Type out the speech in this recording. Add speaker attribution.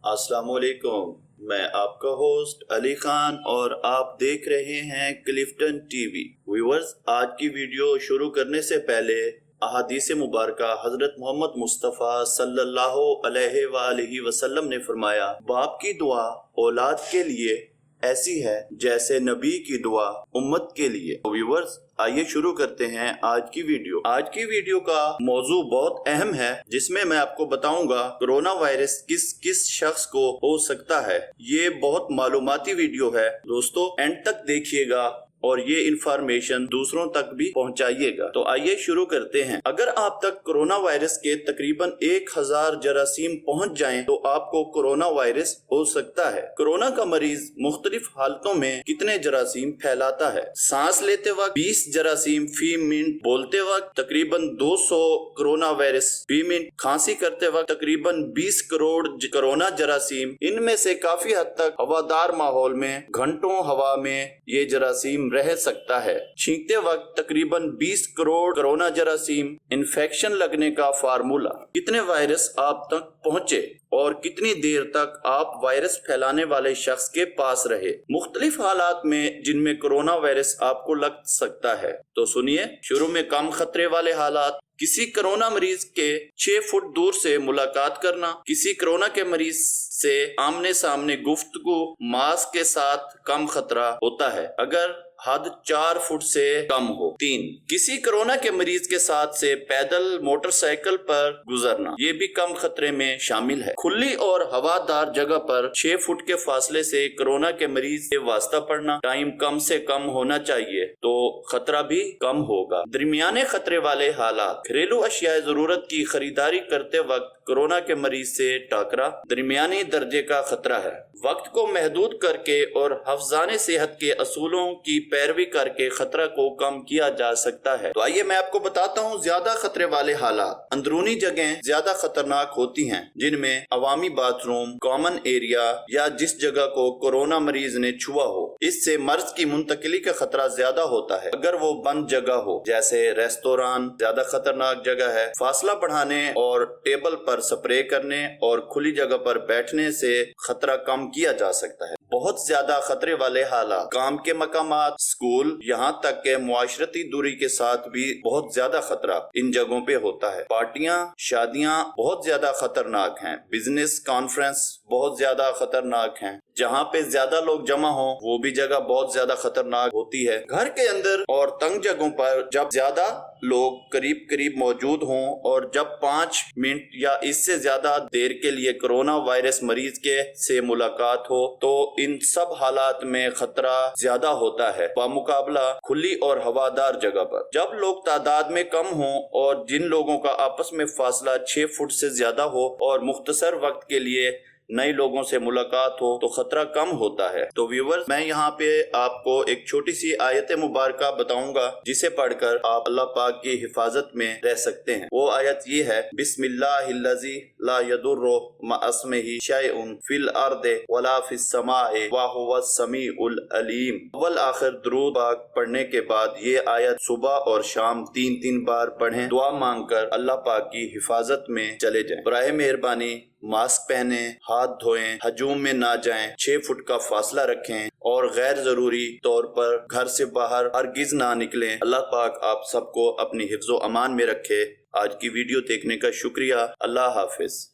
Speaker 1: السلام علیکم، میں آپ کا ہوسٹ علی خان اور آپ دیکھ رہے ہیں کلفٹن ٹی وی۔ ویورز، آج کی ویڈیو شروع کرنے سے پہلے احادیث مبارکہ حضرت محمد مصطفیٰ صلی اللہ علیہ وآلہ وسلم نے فرمایا، باپ کی دعا اولاد کے لیے ایسی ہے جیسے نبی کی دعا امت کے لیے۔ ویورز، آئیے شروع کرتے ہیں آج کی ویڈیو۔ آج کی ویڈیو کا موضوع بہت اہم ہے، جس میں آپ کو بتاؤں گا کرونا وائرس کس شخص کو ہو سکتا ہے۔ یہ بہت معلوماتی ویڈیو ہے دوستو، اینڈ تک دیکھیے گا اور یہ انفارمیشن دوسروں تک بھی پہنچائیے گا۔ تو آئیے شروع کرتے ہیں۔ اگر آپ تک کرونا وائرس کے تقریباً 1000 جراثیم پہنچ جائیں تو آپ کو کرونا وائرس ہو سکتا ہے۔ کرونا کا مریض مختلف حالتوں میں کتنے جراثیم پھیلاتا ہے؟ سانس لیتے وقت 20 جراثیم فی منٹ، بولتے وقت تقریباً 200 کرونا وائرس فی منٹ، کھانسی کرتے وقت تقریباً 20 کروڑ کرونا جراثیم۔ ان میں سے کافی حد تک ہوادار ماحول میں گھنٹوں ہوا میں یہ جراثیم رہ سکتا ہے۔ چھینکتے وقت تقریباً 20 کروڑ کرونا جراثیم۔ انفیکشن لگنے کا فارمولا: کتنے وائرس آپ تک پہنچے اور کتنی دیر تک آپ وائرس پھیلانے والے شخص کے پاس رہے۔ مختلف حالات میں جن میں کرونا وائرس آپ کو لگ سکتا ہے، تو سنیے۔ شروع میں کم خطرے والے حالات: کسی کرونا مریض کے 6 فٹ دور سے ملاقات کرنا، کسی کرونا کے مریض سے آمنے سامنے گفتگو، ماسک کے ساتھ کم خطرہ ہوتا ہے اگر حد 4 فٹ سے کم ہو۔ 3، کسی کرونا کے مریض کے ساتھ سے پیدل موٹر سائیکل پر گزرنا، یہ بھی کم خطرے میں شامل ہے۔ کھلی اور ہوادار جگہ پر 6 فٹ کے فاصلے سے کرونا کے مریض سے واسطہ پڑنا، ٹائم کم سے کم ہونا چاہیے تو خطرہ بھی کم ہوگا۔ درمیانے خطرے والے حالات: گھریلو اشیاء ضرورت کی خریداری کرتے وقت کرونا کے مریض سے ٹاکرا، درمیانی درجے کا خطرہ ہے۔ وقت کو محدود کر کے اور حفظان صحت کے اصولوں کی پیروی کر کے خطرہ کو کم کیا جا سکتا ہے۔ تو آئیے میں آپ کو بتاتا ہوں زیادہ خطرے والے حالات۔ اندرونی جگہیں زیادہ خطرناک ہوتی ہیں، جن میں عوامی باتھ روم، کامن ایریا یا جس جگہ کو کرونا مریض نے چھوا ہو۔ اس سے مرض کی منتقلی کا خطرہ زیادہ ہوتا ہے۔ اگر وہ بند جگہ ہو جیسے ریستوران، زیادہ خطرناک جگہ ہے۔ فاصلہ بڑھانے اور ٹیبل پر سپرے کرنے اور کھلی جگہ پر بیٹھنے سے خطرہ کم کیا جا سکتا ہے۔ بہت زیادہ خطرے والے حالات: کام کے مقامات، اسکول، یہاں تک کہ معاشرتی دوری کے ساتھ بھی بہت زیادہ خطرہ ان جگہوں پہ ہوتا ہے۔ پارٹیاں، شادیاں بہت زیادہ خطرناک ہیں۔ بزنس کانفرنس بہت زیادہ خطرناک ہیں۔ جہاں پہ زیادہ لوگ جمع ہوں وہ بھی جگہ بہت زیادہ خطرناک ہوتی ہے۔ گھر کے اندر اور تنگ جگہوں پر جب زیادہ لوگ قریب موجود ہوں اور جب 5 منٹ یا اس سے زیادہ دیر کے لیے کرونا وائرس مریض کے سے ملاقات ہو تو ان سب حالات میں خطرہ زیادہ ہوتا ہے بمقابلہ کھلی اور ہوادار جگہ پر۔ جب لوگ تعداد میں کم ہوں اور جن لوگوں کا آپس میں فاصلہ 6 فٹ سے زیادہ ہو اور مختصر وقت کے لیے نئے لوگوں سے ملاقات ہو تو خطرہ کم ہوتا ہے۔ تو ویورز، میں یہاں پہ آپ کو ایک چھوٹی سی آیت مبارکہ بتاؤں گا جسے پڑھ کر آپ اللہ پاک کی حفاظت میں رہ سکتے ہیں۔ وہ آیت یہ ہے: بسم اللہ الذی لا یضر مع اسمہ شیء فی الارض ولا فی السماء وہو السمیع العلیم۔ اول آخر درود پاک پڑھنے کے بعد یہ آیت صبح اور شام 3 بار پڑھیں، دعا مانگ کر اللہ پاک کی حفاظت میں چلے جائیں۔ براہ مہربانی ماسک پہنیں، ہاتھ دھوئیں، ہجوم میں نہ جائیں، 6 فٹ کا فاصلہ رکھیں اور غیر ضروری طور پر گھر سے باہر ہرگز نہ نکلیں۔ اللہ پاک آپ سب کو اپنی حفظ و امان میں رکھے۔ آج کی ویڈیو دیکھنے کا شکریہ۔ اللہ حافظ۔